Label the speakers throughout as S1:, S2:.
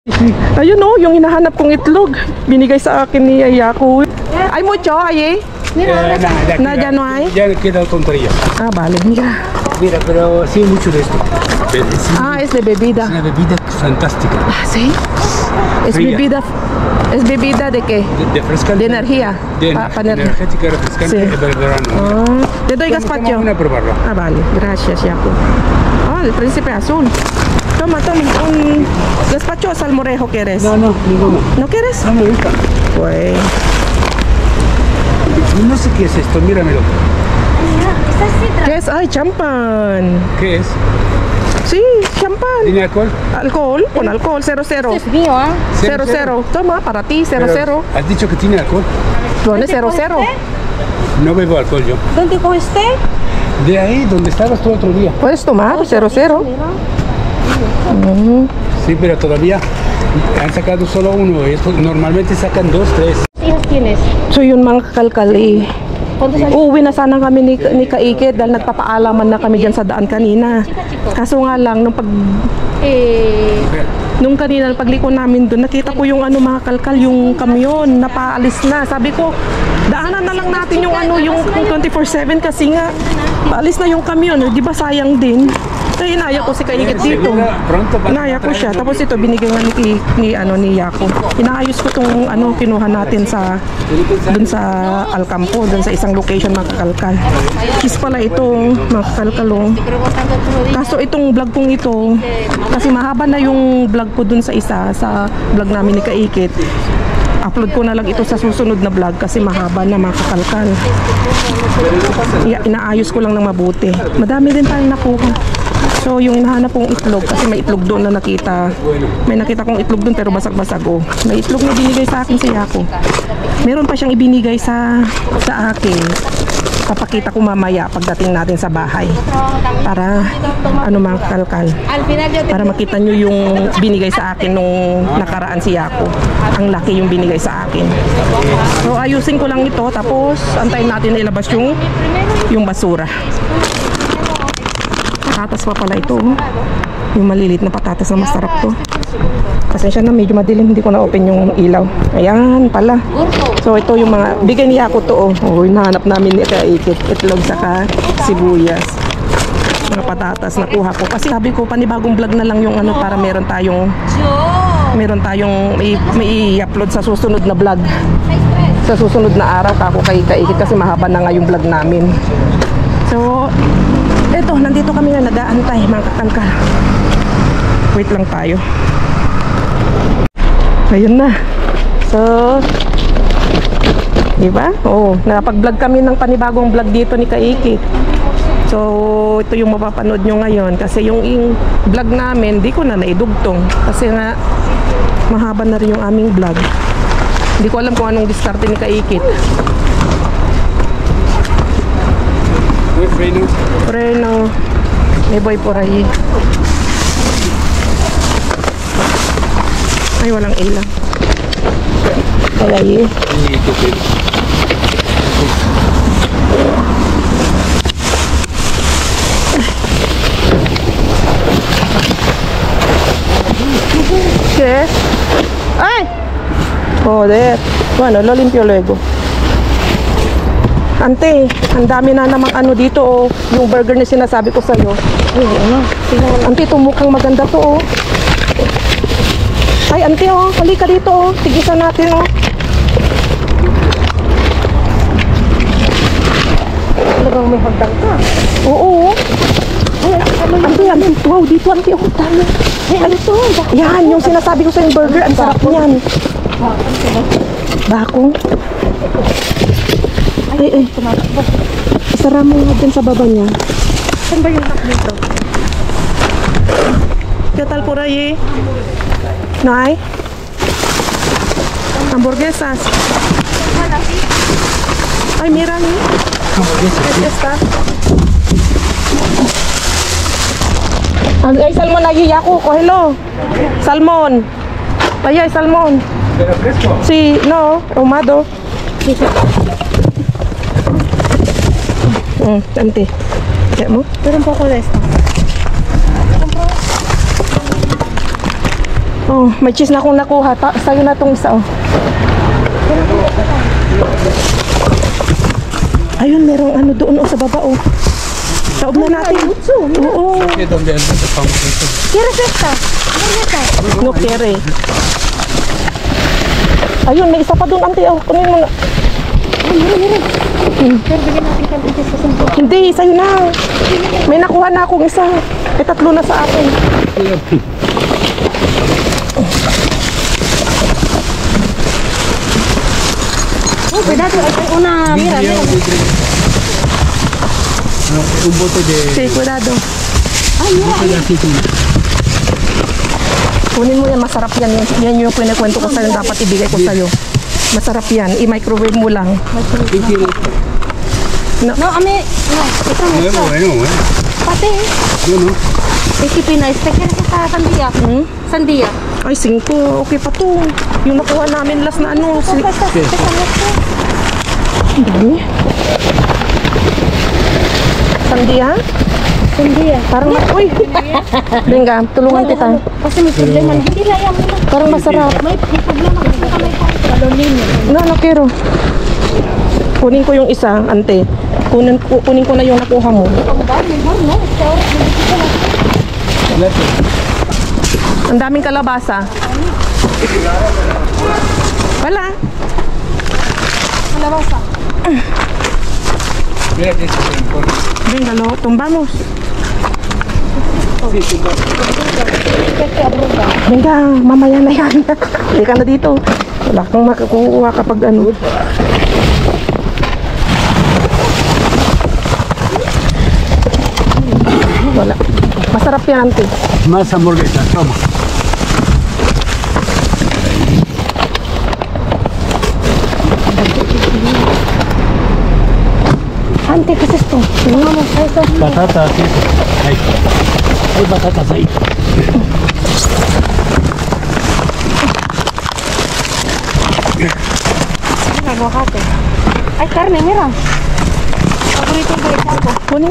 S1: Ayun o, yung hinahanap kong itlog. Binigay sa akin ni Yaku. Ay mucho, ay ya no hay.
S2: Ya queda tontería.
S1: Ah, vale, mira.
S2: Mira, pero sí mucho de esto.
S1: Es de bebida.
S2: Es una bebida fantástica.
S1: Ah, ¿sí? Es
S2: Fría.
S1: bebida. ¿Es bebida de qué?
S2: De frescante.
S1: De energía.
S2: Energética, refrescante,
S1: Sí.
S2: es del verano.
S1: Ah, te doy gazpacho.
S2: Vamos a probarlo.
S1: Ah, vale, gracias, Yaku. Ah, el príncipe azul. Toma, un gazpacho o salmorejo quieres.
S2: No, ninguno.
S1: ¿No quieres?
S2: No me gusta.
S1: Pues.
S2: No sé qué es esto, míramelo.
S1: ¿Qué es? Ay, champán.
S2: ¿Qué es?
S1: Sí, champán.
S2: ¿Tiene alcohol?
S1: Alcohol, con alcohol, 00.
S3: Es mío, ¿ah?
S1: 00. Toma, para ti, 00.
S2: ¿Has dicho que tiene alcohol?
S1: Pone 00.
S2: No bebo alcohol yo.
S3: ¿Dónde coge usted?
S2: De ahí, donde estabas tú otro día.
S1: Puedes tomar, 00.
S2: Sí, pero todavía han sacado solo uno. Normalmente sacan 2, 3.
S3: ¿Qué hijos tienes?
S1: So yun mga kakalkali.
S3: ¿Cuántos años?
S1: Uuwi na sana kami ni Kaikit dahil nagpapaalaman na kami dyan sa daan kanina. Kaso nga lang, nung kanina pagliko namin doon, nakita ko yung mga kalkal, yung kamyon, napaalis na. Sabi ko, daanan na lang natin yung yung 24/7 kasi nga, paalis na yung kamyon. Di ba sayang din? Kaya inaya ko si Kaikit dito. Inaya ko siya. Tapos ito, binigay nga ni Yaku. Inaayos ko tong kinuha natin dun sa Alcampo, dun sa isang location mga kakalkal. Cheese pala ito, mga kakalkal. Kaso itong vlog kong ito, kasi mahaba na yung vlog ko dun sa vlog namin ni Kaikit. Upload ko na lang ito sa susunod na vlog kasi mahaba na mga kakalkal. Inaayos ko lang ng mabuti. Madami din tayong nakuha. So yung hinahanap kong itlog, kasi may itlog doon na nakita. May nakita kong itlog doon pero basag-basag. May itlog na binigay sa akin si Yaku. Meron pa siyang ibinigay sa akin. Papakita ko mamaya pagdating natin sa bahay. Para mga kalkal. Para makita nyo yung binigay sa akin nung nakaraan si Yaku. Ang laki yung binigay sa akin. So ayusin ko lang ito, tapos antayin natin na ilabas yung basura. Patatas pa pala ito. Yung malilit na patatas na masarap to. Pasensya na, medyo madilim, hindi ko na open yung ilaw. Ayan pala. So ito yung mga bigay ni Yaku to. Hinahanap namin ni Kaikit. Itlog saka sibuyas. Mga patatas nakuha ko. Kasi sabi ko, panibagong vlog na lang yung para meron tayong may i-upload sa susunod na vlog. Sa susunod na araw kako kay Kaikit kasi mahaba na nga yung vlog namin. So eto, nandito kami na nag-aantay mga kakalkal. Wait lang tayo. Ayun na. So diba? Nakapag-vlog kami ng panibagong vlog dito ni Kaikit. So ito yung mapapanood nyo ngayon. Kasi yung vlog namin, di ko na naidugtong. Kasi nga mahaba na rin yung aming vlog. Hindi ko alam kung anong diskarte ni Kaikit. Freno. May boy por ahí. Ay, walang ilaw. Ay. ¿Qué? ¡Ay! Joder. Bueno, lo limpio luego. Ante, ang dami na namang dito yung burger na sinasabi ko sa'yo. Ante, ito mukhang maganda to Ay, ante halika dito tigisan natin Talagang may hagdan ka. Oo. Ante, wow, dito ante, tayo. Ano to? Yan, yung sinasabi ko sa'yo yung burger, ang sarap niyan. Bakong. Ay. Isara mo nga dyan sa baba niya.
S3: Saan ba yung lock dito?
S1: ¿Qué tal por ahí? ¿No hay? Hamburguesas. Ay, mira. Este está. Hay salmón allí, Yaku, cógelo. Salmón. Allá hay salmón.
S2: ¿Pero fresco?
S1: Sí, no, ahumado. Sí. Ante. ¿Mo?
S3: Pero un poco de esto.
S1: Oh, may cheese na akong nakuha. Sa'yo na tong isa, oh. Ayun, merong ano doon, oh, sa baba, oh. Taob na natin. Oo.
S2: ¿Qué donde el famoso?
S3: ¿Quieres esta?
S1: No kere. Ayun, may isa pa doon, ante, oh. Kunin mo na.
S3: Pero bigyan natin kalbite sa sumpo.
S1: Hindi, sa'yo na. May nakuha na akong isa. May tatlo na sa akin.
S3: Oh, cuidado. Ay, una, mira, mira.
S2: No, un bote de,
S1: Sí, cuidado.
S3: Ay, mira.
S2: bote de aceituna.
S1: Kunin mo yan, masarap yan. Yan yung pinakwento ko sa'yo, dapat ibigay ko sa'yo. Masarap yan. I-microwave mo lang.
S2: ¿Qué quieres?
S3: No, ame. No, ito mo
S2: Bueno,
S3: ito.
S2: bueno.
S3: Pati,
S2: Yo no.
S3: ikipina. ¿Quieres esta sandía? Sandía.
S1: Ay, 5. Okay pa to. Yung nakuha namin last na ano. Ang dami. Sandia?
S3: Sandía.
S1: Parang uy. Benga, tulungan kita.
S3: Kasi may problema. Hindi na yan.
S1: Parang masarap.
S3: May problema kasi kami sa kalolino.
S1: No, kero. Kunin ko yung isa, ante. Kunin ko na yung nakuha mo.
S3: Ang dami, mejor, no? Esta hora,
S1: Ang daming kalabasa. Wala.
S3: kalabasa.
S2: Mira que es mejor.
S1: Venga, lo tumbamos.
S2: Sí, sí,
S3: Kasi abroga.
S1: Venga, mamaya na yan. Hindi ka na dito. Wala kang makakuha kapag ano. Wala. Masarap yan, ante.
S2: Más hamburguesa, toma.
S3: Ante, ¿qué es esto? Vamos a eso.
S2: Patatas, sí. Ahí. Hay patatas ahí.
S3: Mira, aguacate. Hay carne, mira. Favorito de Chaco.
S1: Kunin.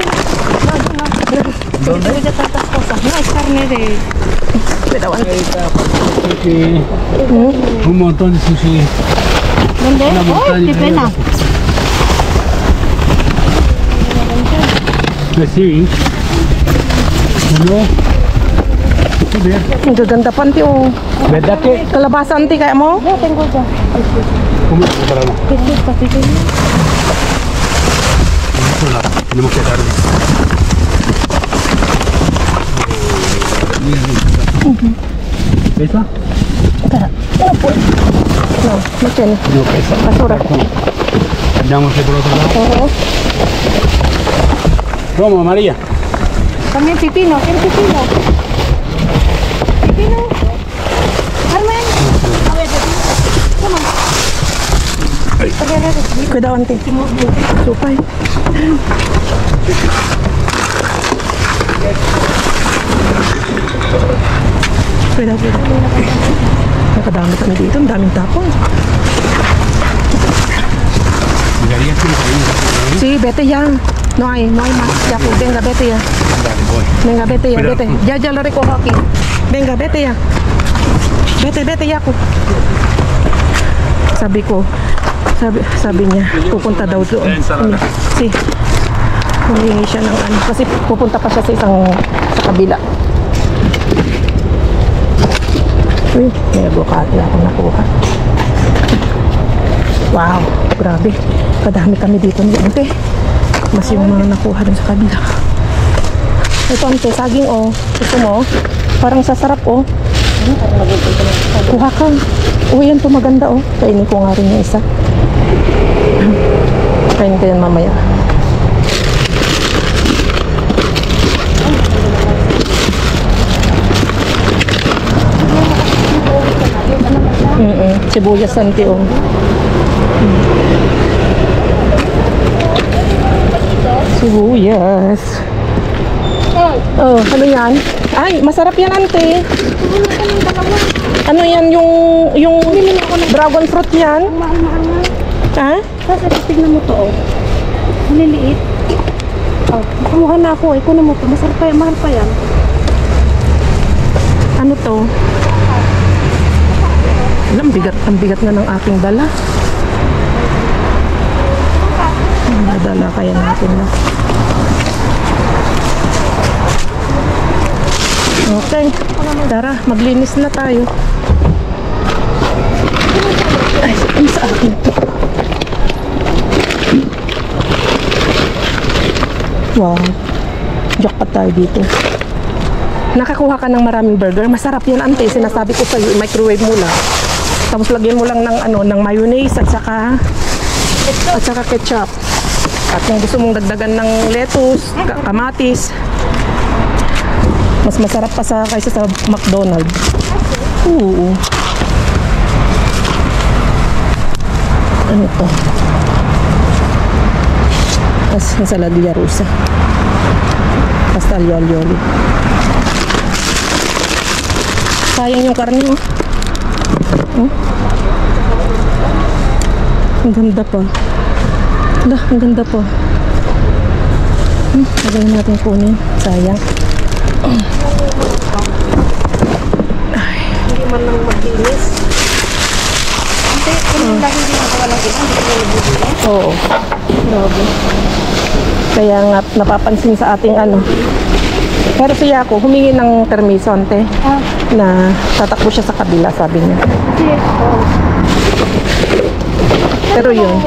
S3: ¿Dónde? De tantas cosas. No, es carne de...
S1: Pero, ante.
S2: Sushi. Un montón de sushi.
S3: ¿Dónde?
S2: Una montaña.
S3: ¡Ay, qué pena!
S2: Pues sí. Ano? Ver.
S1: Ang gaganda pa, ante, oh.
S2: ¿Verdad que?
S1: Kalabasa, ante, kaya mo?
S3: No, tengo ya.
S2: ¿Cómo se prepara?
S3: ¿Qué es esto? ¿Qué es esto?
S2: Tenemos que darle. ¿Pesa?
S1: No, no tiene.
S2: No pesa.
S1: Basura.
S2: Damos por otro lado. Toma, María.
S3: También pipino. ¿Quieres pipino? ¿Pipino? Carmen. A ver, pipino. Toma.
S1: Cuidado, ante. Supay. Cuidado, cuidado. Nakadami kami dito. Ang daming tapon.
S2: Llegaría aquí la
S1: Sí, vete ya. No hay más. Ya, pues, venga, vete ya. Venga, vete ya,
S2: Cuidado.
S1: vete. Ya lo recojo aquí. Venga, vete ya. Vete ya, ko. Sabi niya, pupunta daw doon. Si, humingi siya ng ano. Kasi pupunta pa siya sa kabila. Uy, may avocado ako nakuha. Wow, grabe. Kadami kami dito ni ante. Mas yung mga nakuha dun sa kabila. Ito, ante, saging, oh. Gusto mo? Parang sasarap, oh. Kuha ka. Uy, yan to maganda, oh. Kainin ko nga rin yung isa. Kainin ko yan mamaya. Sibuyas, ante, oh. Sibuyas. Oh, ano yan? Ay, masarap yan, ante. Ano yan, yung dragon fruit yan?
S3: Mahal-mahal nga.
S1: Ha?
S3: Kasi tignan mo to, oh. Maliliit. Oh, kumuha na ako. Kunin mo to. Masarap pa yan. Mahal pa yan.
S1: Ano to? Ang bigat na ng aking dala. Dala kaya natin na. Okay. Tara, maglinis na tayo. Ay, sa akin to. Wow. Jackpot tayo dito. Nakakuha ka ng maraming burger. Masarap yan, ante. Sinasabi ko sa'yo, i-microwave mo lang. Tapos lagyan mo lang ng mayonnaise at saka ketchup. At kung gusto mong dagdagan ng lettuce, kamatis, mas masarap pa kaysa sa McDonald's. Oo. Ano to? Tapos ensaladilla rusa. Basta alioli. Sayang yung karne, oh. Oh. Ang ganda pa. Ang ganda pa. Lagyan natin kunin. Sayang. Ay. Hindi man lang maglinis.
S3: Hindi, kung lagi hindi nakawalang ina, hindi ko nabibili.
S1: Oo. Grabe. Kaya nga napapansin sa ating Pero siya ako, humingi ng permiso, ante. Na tatakbo siya sa kabila, sabi niya. Pero yun,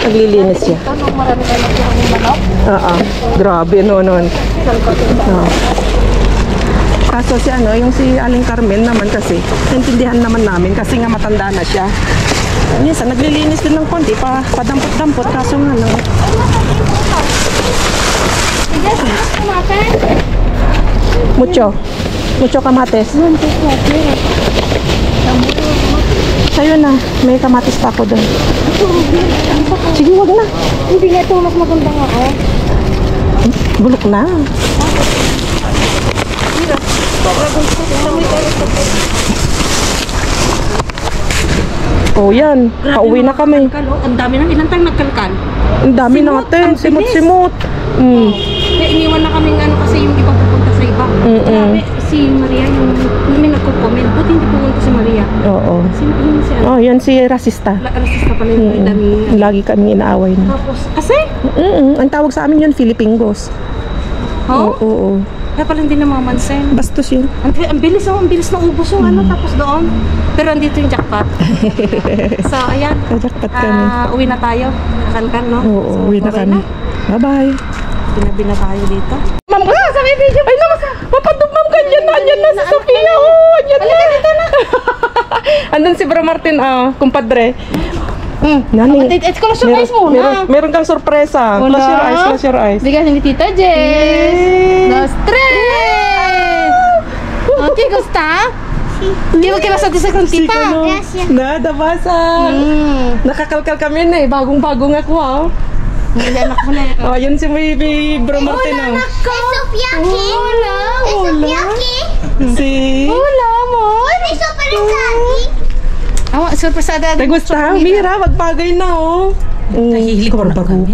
S1: naglilinis siya.
S3: Anong marami ka nakuha ng manok?
S1: Oo. Grabe, noon. Kaso yung si Aling Carmen naman kasi, naintindihan naman namin kasi nga matanda na siya. Minsan, naglilinis din ng konti, padampot-dampot, kaso nga lang. Mucho kamates. Sa'yo na, may kamatis pa ako doon. Sige, wag na.
S3: Hindi nga ito, mas magandang ako.
S1: Bulok na. Oh, yan. Pauwi na kami.
S3: Ang dami ng ilang tayong nagkalkal.
S1: Ang dami natin. Simot-simot.
S3: Kaya iniwan na kaming kasi yung iba pupunta sa iba. Grabe, si Maria yung may nagko-comment. Buti hindi pumunta si Maria.
S1: Oo. Oh, yan si Rasista.
S3: Rasista pala yung dami.
S1: Lagi kami inaaway na.
S3: Tapos, kasi?
S1: Ang tawag sa amin yun, Filipingos. Oo.
S3: Kaya pala hindi namamansin.
S1: Bastos yun.
S3: Ang bilis na ubos yung tapos doon. Pero andito yung jackpot. So, ayan.
S1: Jackpot kami.
S3: Uwi na tayo. Nakalkan, no?
S1: Oo,
S3: so,
S1: uwi na kami. Bye-bye.
S3: Binabi na tayo dito.
S1: Ma'am, sa may video. Ay, mapadugmam ka dyan. Andyan na si Sophia. Oo, andyan na. Dito na. Andun si Bro Martin, kumpadre. Nani.
S3: Close your eyes muna.
S1: Meron kang sorpresa. Close your eyes.
S3: Bigay ni Tita Jess. Dos, tres. Okay, gusta? Hindi mo kinasati sa tita.
S1: Nada basa. Nakakalkal kami na bagong-bago nga ko
S3: Hindi anak mo na.
S1: Oh, yun si may Bro Martin.
S4: Hola, Sofiaki. Hola. Sofiaki.
S1: Hola
S4: mo. Hola, Sofiaki.
S3: Surpresada.
S1: Te gusta? Mira, magbagay na
S3: Nahihilig ko na kami.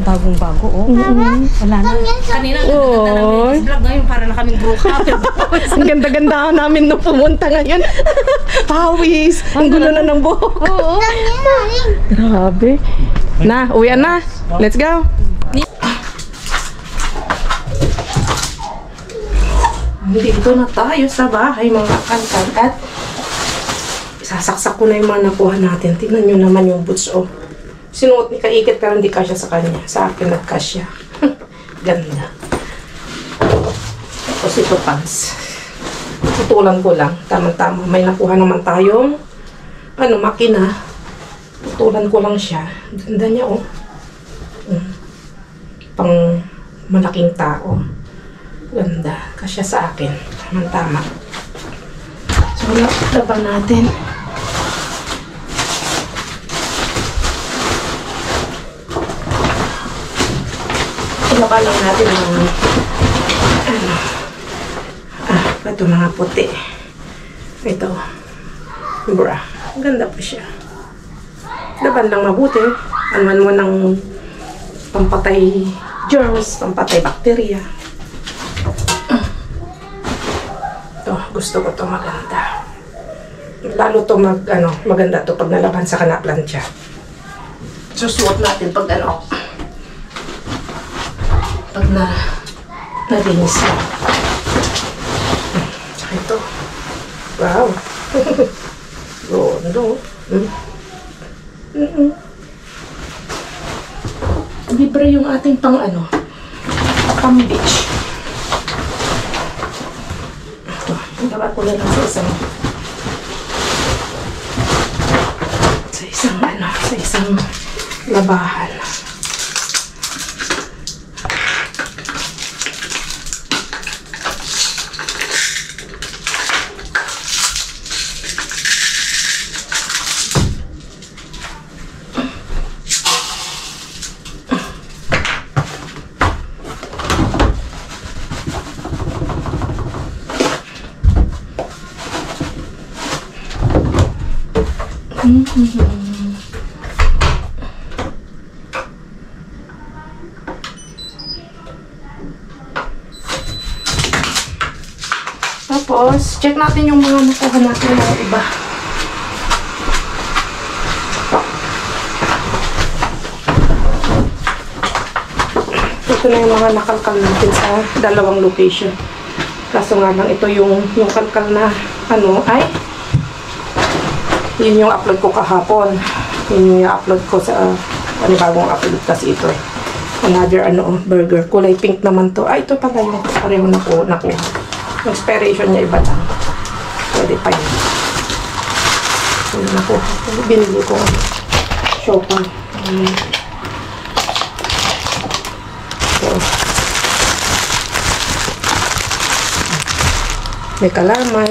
S3: Bagong-bago, Wala na. Kanina, ganda na namin vlog ngayon para na kaming broke up.
S1: Ang ganda-ganda namin nung pumunta ngayon. Pawis. Ang gulo na ng buhok.
S3: Oo.
S1: Grabe. Na, uwian na. Let's go. Dito na tayo sa bahay mga kalkal at sasaksak ko na yung mga nakuha natin. Tingnan nyo naman yung boots, Sinuot ni Kaikit pero hindi kasya sa kanya. Sa akin nagkasya. Ganda. Tapos ito pants. Putulan ko lang. Tama-tama. May nakuha naman tayong makina. Putulan ko lang siya. Ganda niya, Pang malaking tao. Ganda. Kasya sa akin. Tama-tama. So, laban natin. Ilaba lang natin ang ito mga puti. Ito. Bra. Ganda pa siya. Laban lang mabuti. Anuan mo ng pampatay germs, pampatay bacteria. Ito. Gusto ko ito maganda. Lalo to maganda to pag nalaban sa plancha. Susuot natin pag pag nalinis na. Tsaka ito. Wow. Rondo. Libre yung ating pang beach. Ito, gawa ko na lang sa isang labahan. Tapos, check natin yung mga nakuha natin ng iba. Ito na yung mga nakalkal natin sa dalawang location. Kaso nga lang, ito yung kalkal na yun yung upload ko kahapon. Yun yung upload ko sa bagong upload kasi ito. Another burger. Kulay pink naman to. Ito pala yung pareho nakuha. Expiration niya iba lang. Pwede pa yun. Yun nakuha. Binili ko. Shopper. May kalamay.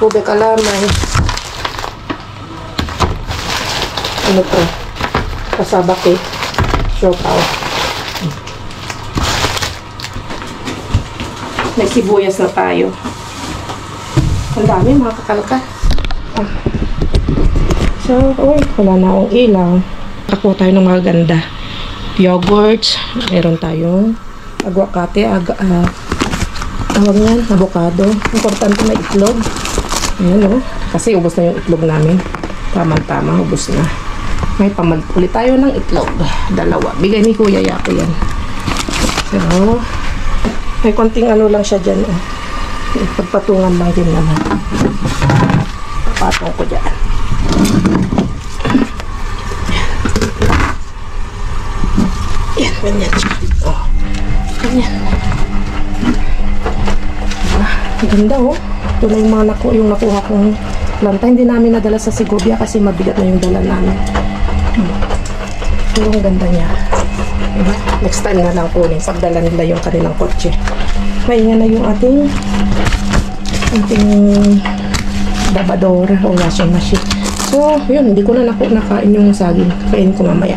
S1: Ube kalamay. Ano to? Kasabake. Siopaw. May sibuyas na tayo. Ang dami mga kakalka. So, wala na akong ilaw. Kakuha tayo ng mga ganda. Yogurts. Meron tayong aguacate, tawag yan, avocado. Importante na itlog. Ayan kasi ubos na yung itlog namin. Tama-tama, ubos na. May pamalit ulit tayo ng itlog. 2. Bigay ni Kuya Yako yan. So, may konting lang siya dyan. Pagpatungan lang din naman. Patong ko dyan. Yan, ganyan siya. Ganyan. Ganda Ito na yung mga nakuha kong planta. Hindi namin nadala sa Segovia kasi mabigat na yung dala namin. Pero ang ganda niya. Next time na lang kunin pagdala nila yung kanilang kotse. Kaya na yung ating babadora o washing machine. So, yun, hindi ko na nakain yung saging. Kainin ko mamaya.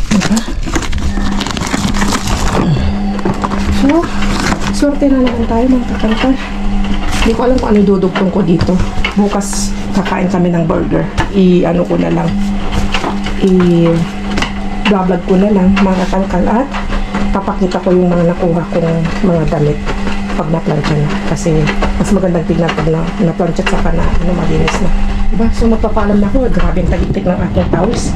S1: Diba? So, sorte na naman tayo mga kakalka. Hindi ko alam kung ano dudugtong ko dito. Bukas kakain kami ng burger. Ko na lang. I-vlog ko na lang mga kalkal at papakita ko yung mga nakuha kong mga damit pag na-plancha na. Kasi mas magandang tignan pag na-plancha at saka na malinis na. Diba? So magpapaalam na ako. Grabe ang tagiktik ng aking tawis.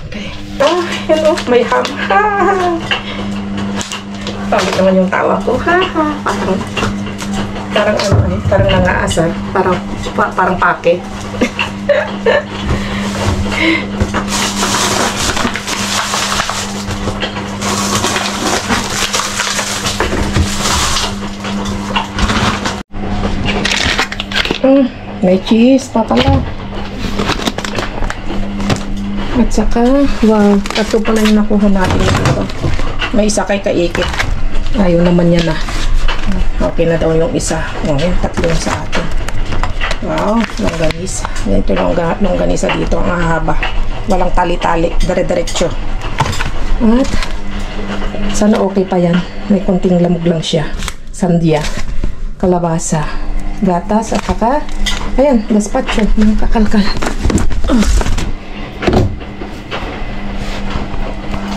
S1: Okay. Hello. May ham. Pamit naman yung tawa ko. Parang nangaasar. Parang pake. May cheese pa pala. At saka, wow, ito pala yung nakuha natin ito. May isa kay Kaikit. Ayaw naman yan na. Okay na daw yung isa. Yan, 3 sa atin. Wow, longganisa. Ito longganisa dito, ang haba. Walang tali-tali, dire-diretso. At, sana okay pa yan. May konting lamog lang siya. Sandia, kalabasa, gatas, at saka, ayan, gazpacho, mga kakalkal.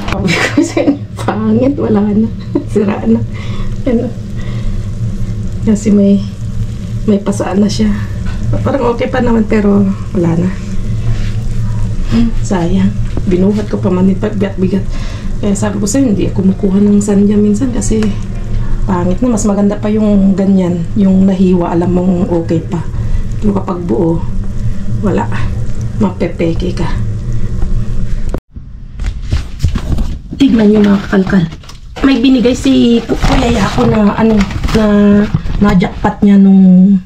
S1: Sabi ko sa inyo. Pangit, wala na. Sira na. Ano? Kasi may pasaan na siya. Parang okay pa naman pero wala na. Sayang. Binuhat ko pa man ito. Bigat-bigat. Kaya sabi ko sa'yo, hindi ako kumukuha ng sandya minsan kasi pangit na. Mas maganda pa yung ganyan. Yung nahiwa, alam mong okay pa. Pero kapag buo, wala. Mapepeke ka. Tignan nyo mga kakalkal. May binigay si Kuya Yako na na-jackpot niya nung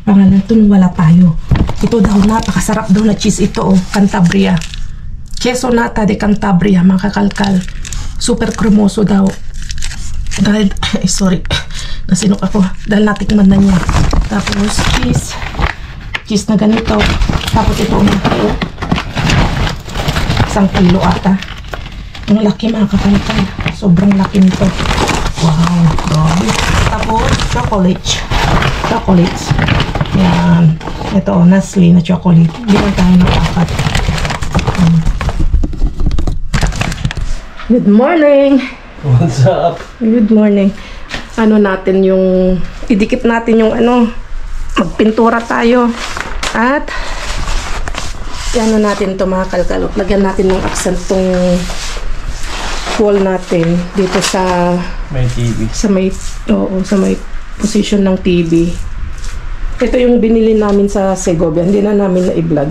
S1: pangalan ito nung wala tayo. Ito daw, napakasarap daw na cheese ito, oh, Cantabria. Queso nata de Cantabria, mga kakalkal. Super cremoso daw. Dahil, sorry, nasinok ako. Dahil natikman na niya. Tapos, cheese na ganito. Tapos ito, isang kilo ata. Ang laki mga kakalkal. Sobrang laki nito. Wow, grabe. Tapos, chocolates. Yan. Ito, Nestle na chocolate. Hindi lang tayo nakakat. Good morning!
S5: What's up?
S1: Good morning. Ano natin yung, idikit natin yung magpintura tayo. At, ano natin to mga kalkal. Lagyan natin ng accent tong wall natin dito sa
S5: May TV.
S1: sa may position ng TV. Ito yung binili namin sa Segovia. Hindi na namin na-i-vlog.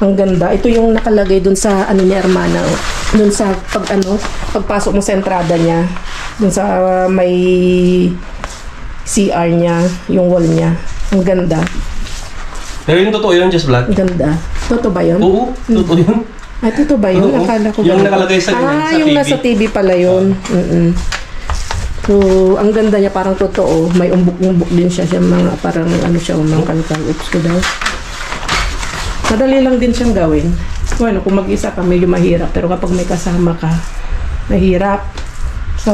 S1: Ang ganda. Ito yung nakalagay dun sa ni Hermana. Dun sa pagpasok mo sa entrada niya. Dun sa may CR niya, yung wall niya. Ang ganda.
S5: Pero yung totoo yun, just black?
S1: Ang ganda. Totoo ba yun?
S5: Oo, totoo yun.
S1: Ay, totoo ba yun?
S5: Oo.
S1: Akala ko
S5: Yung
S1: ba?
S5: nakalagay sa
S1: yung
S5: TV.
S1: nasa TV pala yun. So, ang ganda niya parang totoo. May umbok-umbok din siya. Mga parang siya, mga kalkal. Oops ko daw. Madali lang din siyang gawin. Bueno, kung mag-isa ka, medyo mahirap. Pero kapag may kasama ka, mahirap. So,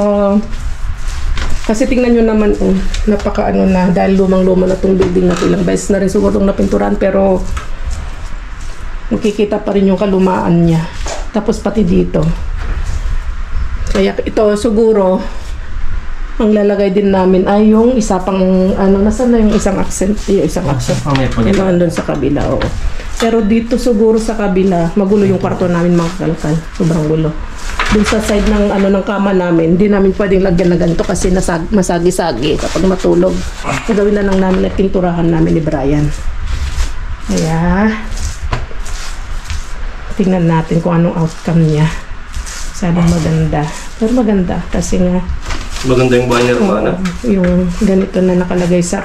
S1: kasi tingnan nyo naman, napaka na, dahil lumang-luma na itong building na ito. Ilang beses na rin siguro itong napinturan, pero nakikita pa rin yung kalumaan niya. Tapos pati dito. Kaya ito siguro, ang lalagay din namin ay yung isa pang, nasaan na yung isang accent? Yung isang accent. Yung andun sa kabila, oo. Pero dito siguro sa kabila, magulo yung kwarto namin mga kalkal. Sobrang gulo. Dun sa side ng ng kama namin, hindi namin pwedeng lagyan na ganito kasi masagi-sagi kapag matulog. Gawin na lang namin at pinturahan namin ni Brian. Kaya, tingnan natin kung anong outcome niya. Sana maganda. Pero maganda kasi nga,
S5: Maganda yung bahay ni Hermana.
S1: yung ganito na nakalagay sa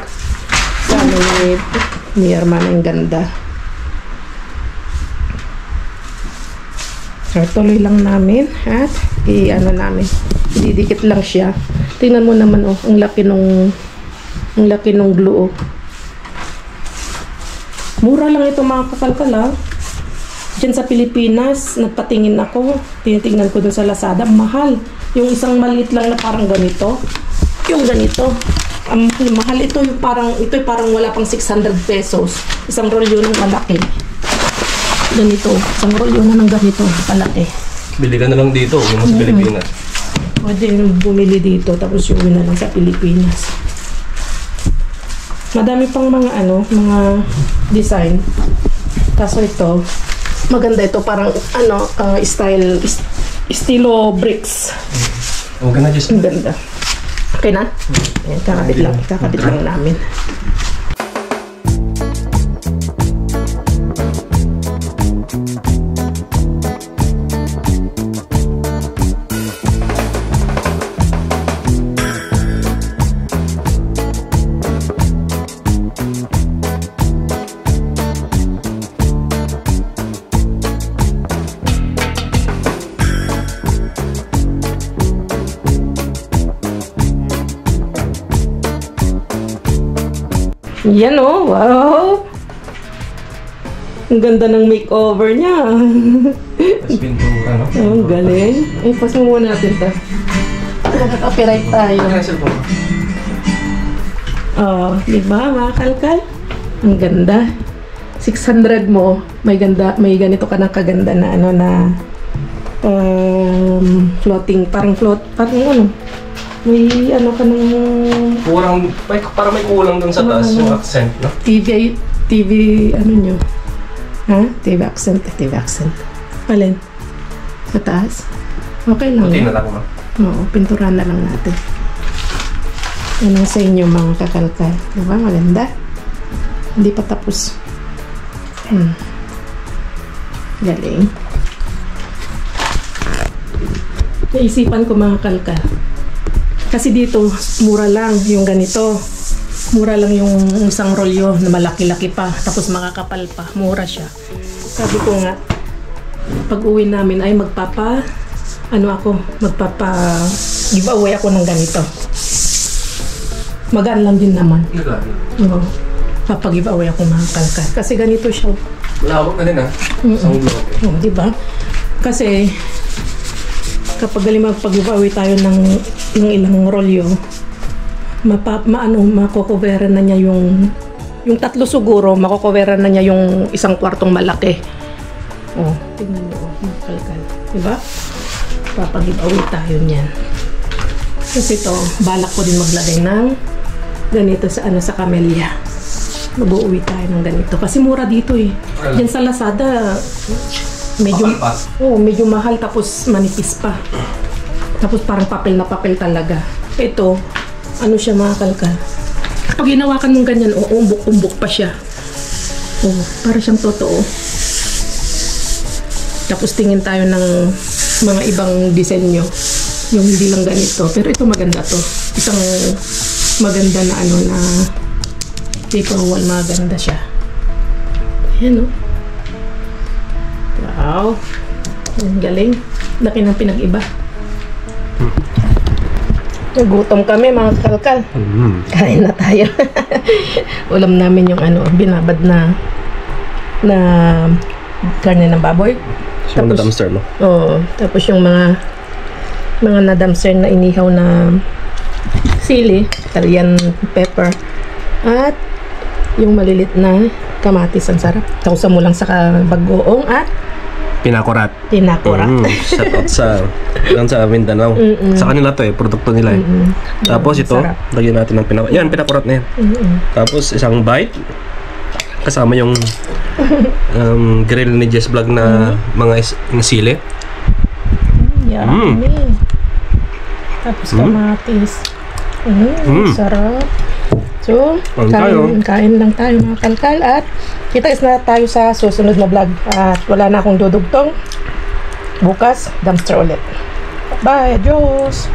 S1: ni Hermana, yung ganda. So, tuloy lang namin at namin, ididikit lang siya. Tingnan mo naman, ang laki nung glue, Mura lang ito mga kakalkal, Diyan sa Pilipinas, nagpatingin ako, tinitingnan ko dun sa Lazada, mahal. Yung isang maliit lang na parang ganito, yung ganito, mahal ito, yung parang wala pang 600 pesos. Isang rolyo ng malaki. Ganito, isang rolyo na ng ganito, malaki.
S5: Bili ka na lang dito, yung sa Pilipinas.
S1: Pwede bumili dito, tapos yung na lang sa Pilipinas. Madami pang mga mga design. Kaso ito, maganda ito, parang estilo bricks.
S5: Huwag ka na, just
S1: Ang ganda. Okay na? Ayan, kakabit lang namin. Yan wow! Ang ganda ng makeover niya.
S5: Tapos pintura, no?
S1: Ang galing. Pas mo muna natin ito. Copyright tayo.
S5: Cancel po.
S1: Di ba mga kalkal? Ang ganda. 600 mo, may ganito ka ng kaganda na floating, parang ano, may ano ka ng
S5: Parang may kulang dun sa taas yung accent, no?
S1: TV, ano nyo? Ha? TV accent. Alin? Sa taas? Okay lang.
S5: Puti
S1: yan.
S5: na lang, no?
S1: Oo, pinturan na lang natin. Yan ang sa inyo mga kakalkal. Diba? Maganda. Hindi pa tapos. Galing. Naisipan ko mga kalkal. Kasi dito, mura lang yung ganito. Mura lang yung isang rolyo na malaki-laki pa. Tapos makakapal pa. Mura siya. Sabi ko nga, pag uwi namin ay giveaway ako ng ganito. Magaan lang din naman. Oo. Papag-giveaway ako mga kalkal. Kasi ganito siya.
S5: Lawak na din, ha? Isang bloke.
S1: Oh, di ba? Kasi kapag magpag-giveaway tayo ng ilang rolyo, makukoveran na niya yung tatlo siguro, makukoveran na niya yung isang kwartong malaki. Oh, tingnan mo, mga kalkal. Di ba? Papag-giveaway tayo niyan. Kasi ito, balak ko din maglagay ng ganito sa camellia. Mag-uuwi tayo ng ganito. Kasi mura dito eh. Yan sa Lazada, medyo mahal tapos manipis pa. Tapos parang papel na papel talaga. Ito, ano siya mga kalkal. Pag hinawakan mong ganyan, umbok-umbok pa siya. Para siyang totoo. Tapos tingin tayo ng mga ibang disenyo. Yung hindi lang ganito. Pero ito maganda to. Isang maganda na na paper wall. Maganda siya. Ayan o. Wow. Ang galing. Laki ng pinag-iba. Nagutom kami mga kalkal. Kain na tayo. Ulam namin yung binabad na karne ng baboy.
S5: Yung na-dumpster, no?
S1: Oo. Tapos yung mga na-dumpster na inihaw na sili, Italian pepper, at yung malilit na kamatis. Ang sarap. Tausa mo lang sa bagoong at
S5: Pinakurat. Shout out sa Mindanao. Sa kanila to produkto nila eh. Tapos ito, lagyan natin ng pinakurat. Yan, pinakurat na yan. Tapos isang bite. Kasama yung grill ni Jess Vlog na mga sili.
S1: Yummy. Tapos kamatis. Sarap. So, kain lang tayo mga kalkal at kita-is na tayo sa susunod na vlog. At wala na akong dudugtong. Bukas, dumpster ulit. Bye! Adios!